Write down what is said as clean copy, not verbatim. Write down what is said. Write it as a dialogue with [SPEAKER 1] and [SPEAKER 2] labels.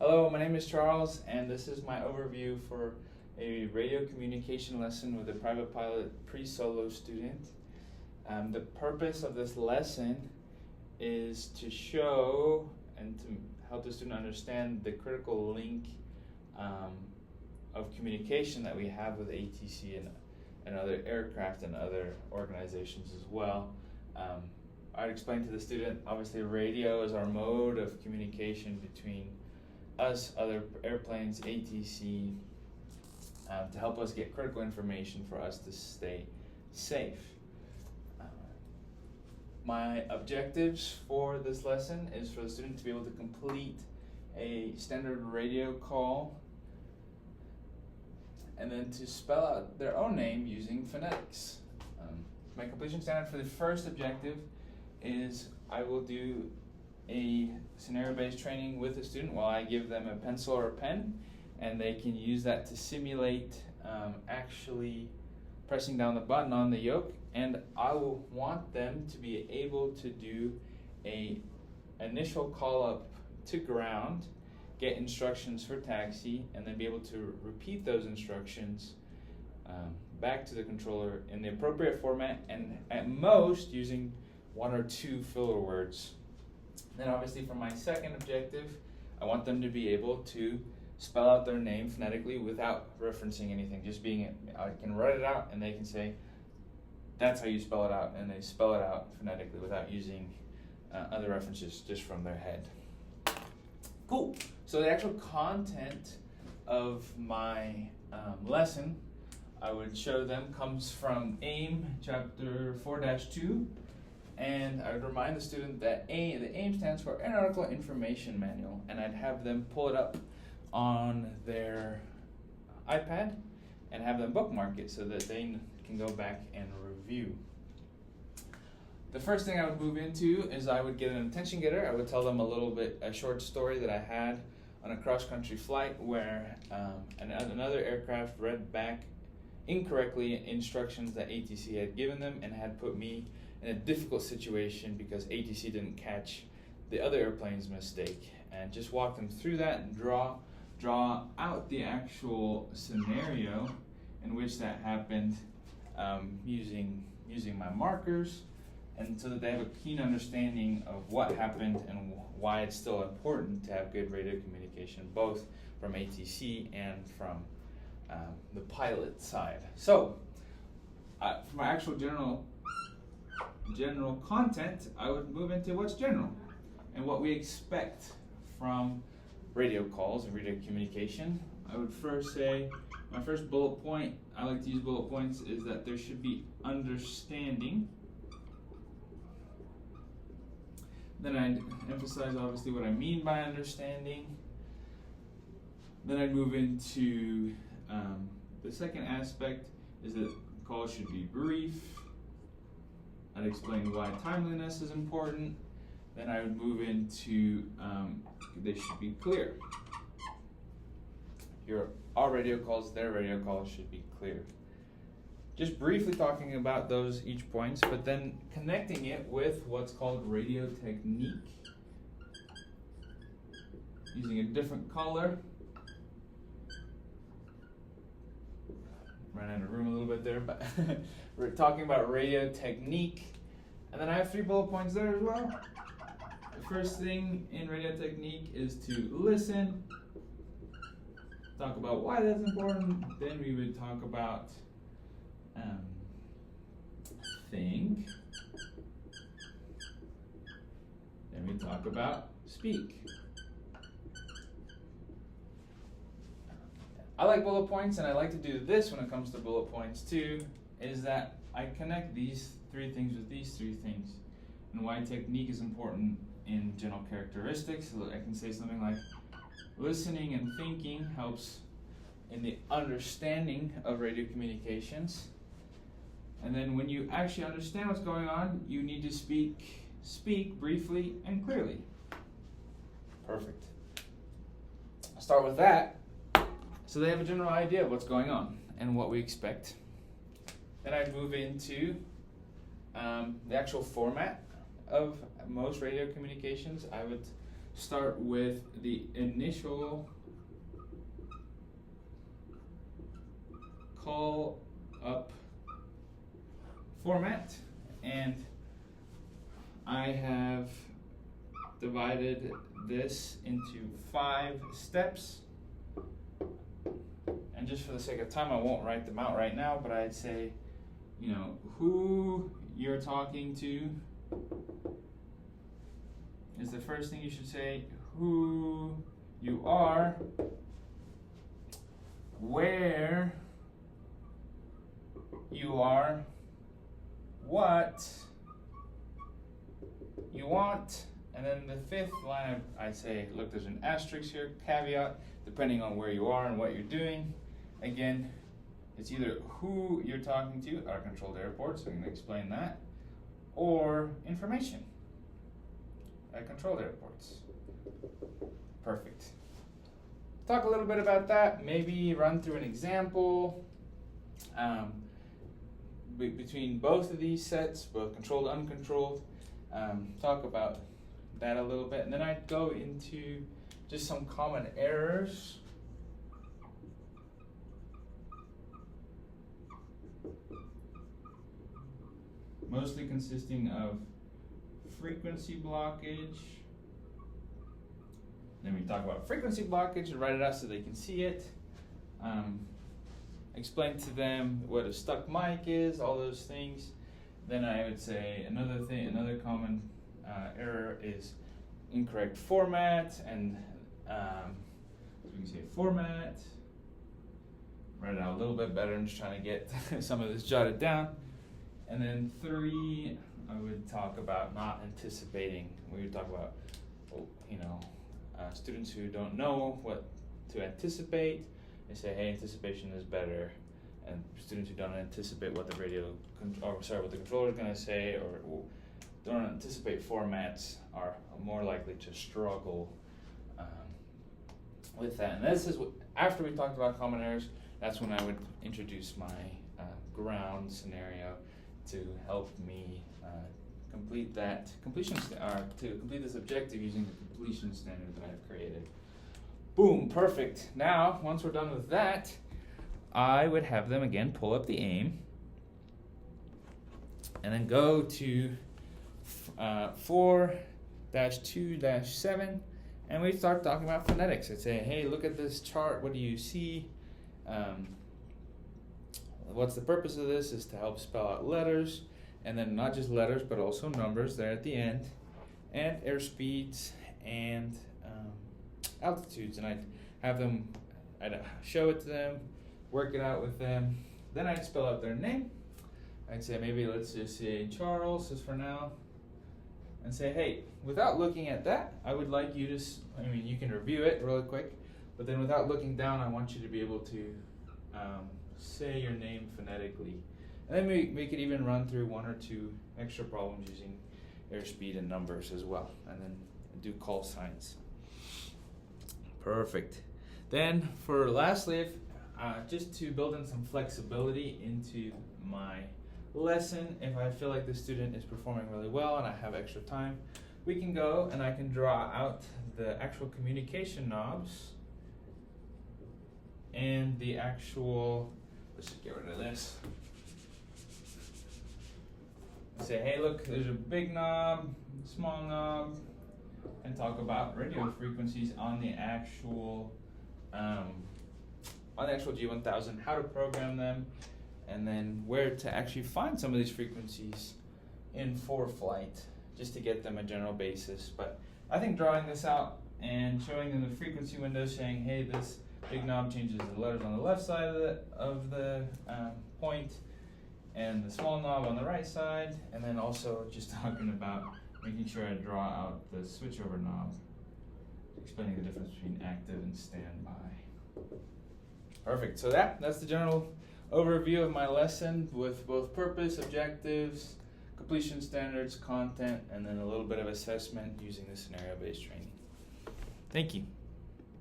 [SPEAKER 1] Hello, my name is Charles, and this is my overview for a radio communication lesson with a private pilot pre-solo student. The purpose of this lesson is to show and to help the student understand the critical link of communication that we have with ATC and other aircraft and other organizations as well. I'd explain to the student, obviously radio is our mode of communication between us, other airplanes, ATC, to help us get critical information for us to stay safe. My objectives for this lesson is for the student to be able to complete a standard radio call and then to spell out their own name using phonetics. My completion standard for the first objective is I will do a scenario-based training with the student while I give them a pencil or a pen, and they can use that to simulate actually pressing down the button on the yoke, and I will want them to be able to do a initial call up to ground, get instructions for taxi, and then be able to repeat those instructions back to the controller in the appropriate format, and at most using 1 or 2 filler words. Then obviously for my second objective, I want them to be able to spell out their name phonetically without referencing anything, just being, I can write it out and they can say, that's how you spell it out, and they spell it out phonetically without using other references, just from their head. Cool. So the actual content of my lesson, I would show them, comes from AIM chapter 4-2. And I would remind the student that the AIM stands for Aeronautical Information Manual, and I'd have them pull it up on their iPad and have them bookmark it so that they can go back and review. The first thing I would move into is I would get an attention getter. I would tell them a short story that I had on a cross-country flight where another aircraft read back incorrectly instructions that ATC had given them and had put me in a difficult situation because ATC didn't catch the other airplane's mistake, and just walk them through that and draw out the actual scenario in which that happened using my markers, and so that they have a keen understanding of what happened and why it's still important to have good radio communication, both from ATC and from the pilot side. So for my actual general content, I would move into what's general and what we expect from radio calls and radio communication. I would first say, my first bullet point, I like to use bullet points, is that there should be understanding. Then I'd emphasize obviously what I mean by understanding. Then I'd move into the second aspect is that calls should be brief. I'd explain why timeliness is important. Then I would move into they should be clear. Our radio calls, their radio calls should be clear. Just briefly talking about each points, but then connecting it with what's called radio technique. Using a different color. Ran out of room a little bit there, but we're talking about radio technique. And then I have 3 bullet points there as well. The first thing in radio technique is to listen, talk about why that's important. Then we would talk about think. Then we talk about speak. I like bullet points, and I like to do this when it comes to bullet points too, is that I connect these 3 things with these 3 things, and why technique is important in general characteristics. So I can say something like, listening and thinking helps in the understanding of radio communications. And then when you actually understand what's going on, you need to speak briefly and clearly. Perfect. I'll start with that. So they have a general idea of what's going on and what we expect. Then I'd move into the actual format of most radio communications. I would start with the initial call up format, and I have divided this into 5 steps. And just for the sake of time, I won't write them out right now, but I'd say, you know, who you're talking to is the first thing you should say. Who you are, where you are, what you want, and then the 5th line I'd say, look, there's an asterisk here, caveat, depending on where you are and what you're doing. Again, it's either who you're talking to at a controlled airport, so I'm going to explain that, or information at controlled airports. Perfect. Talk a little bit about that, maybe run through an example between both of these sets, both controlled and uncontrolled. Talk about that a little bit, and then I'd go into just some common errors. Mostly consisting of frequency blockage. Then we talk about frequency blockage and write it out so they can see it. Explain to them what a stuck mic is, all those things. Then I would say another common error is incorrect format, and so we can say format. Write it out a little bit better. I'm just trying to get some of this jotted down. And then 3, I would talk about not anticipating. We would talk about, you know, students who don't know what to anticipate. They say, hey, anticipation is better. And students who don't anticipate what the what the controller is going to say, or don't anticipate formats, are more likely to struggle with that. And this is after we talked about common errors. That's when I would introduce my ground scenario to help me complete this objective using the completion standard that I've created. Boom, perfect. Now, once we're done with that, I would have them again pull up the AIM and then go to 4-2-7, and we start talking about phonetics. I'd say, hey, look at this chart. What do you see? What's the purpose of this? Is to help spell out letters, and then not just letters, but also numbers there at the end, and airspeeds and altitudes. And I'd show it to them, work it out with them. Then I'd spell out their name. I'd say, maybe let's just say Charles just for now, and say, hey, without looking at that, I would like you to, you can review it really quick, but then without looking down, I want you to be able to say your name phonetically. And then we could even run through 1 or 2 extra problems using airspeed and numbers as well, and then do call signs. Perfect. Then for lastly, just to build in some flexibility into my lesson, if I feel like the student is performing really well and I have extra time, we can go and I can draw out the actual communication knobs and the actual, let's just get rid of this. Say, hey, look, there's a big knob, small knob, and talk about radio frequencies on the actual G1000, how to program them, and then where to actually find some of these frequencies in ForeFlight, just to get them a general basis. But I think drawing this out and showing them the frequency window, saying, hey, this big knob changes the letters on the left side of the point, and the small knob on the right side, and then also just talking about making sure I draw out the switchover knob, explaining the difference between active and standby. Perfect. So that's the general overview of my lesson with both purpose, objectives, completion standards, content, and then a little bit of assessment using the scenario-based training. Thank you.